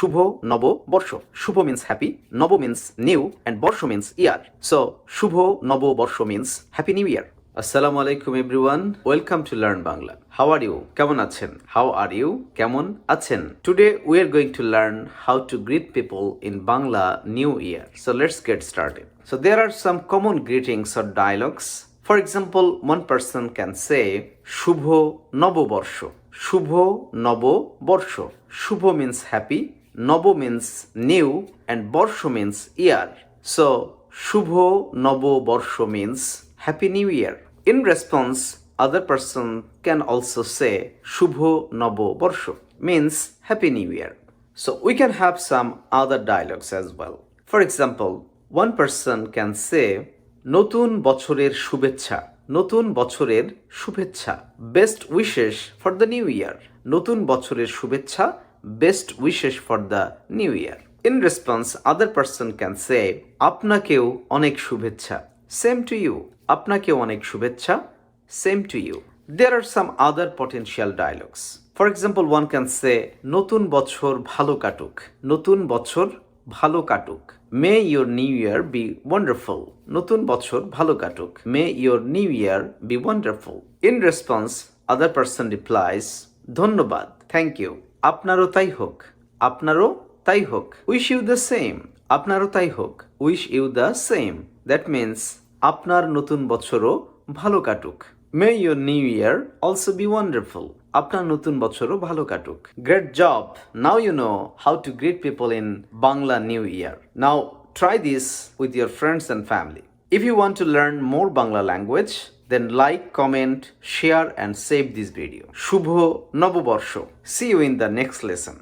শুভ নববর্ষ। শুভ means happy, নব means new, and বর্ষ means year. So শুভ নববর্ষ means happy new year. আসসালামু আলাইকুম everyone, welcome to learn Bangla. How are you? কেমন আছেন? How are you? কেমন আছেন? Today we are going to learn how to greet people in Bangla new year. So let's get started. So there are some common greetings or dialogues. For example, one person can say শুভ নববর্ষ। শুভ নববর্ষ। শুভ means happy, নব means new, and বর্ষ means year. So শুভ নববর্ষ means happy new year. In response, other person can also say শুভ নববর্ষ means happy new year. So we can have some other dialogues as well. For example, one person can say নতুন বছরের শুভেচ্ছা। নতুন বছরের শুভেচ্ছা। Best wishes for the new year. নতুন বছরের শুভেচ্ছা। Best wishes for the new year. In response other person can say আপনাকেও অনেক শুভেচ্ছা। Same to you. আপনাকেও অনেক শুভেচ্ছা। Same to you. There are some other potential dialogues. For example, one can say নতুন বছর ভালো কাটুক। নতুন বছর ভালো কাটুক। May your new year be wonderful. নতুন বছর ভালো কাটুক। May your new year be wonderful. In response, other person replies, ধন্যবাদ, thank you. আপনারও তাই হোক। আপনারও তাই হোক। Wish you the same. আপনারও তাই হোক। Wish you the same. That means আপনার নতুন বছরও ভালো কাটুক। May your new year also be wonderful. আপনার নতুন বছরও ভালো কাটুক। Great job! Now you know how to greet people in Bangla New Year. Now try this with your friends and family. If you want to learn more Bangla language, then like, comment, share and save this video. শুভ নববর্ষ. See you in the next lesson.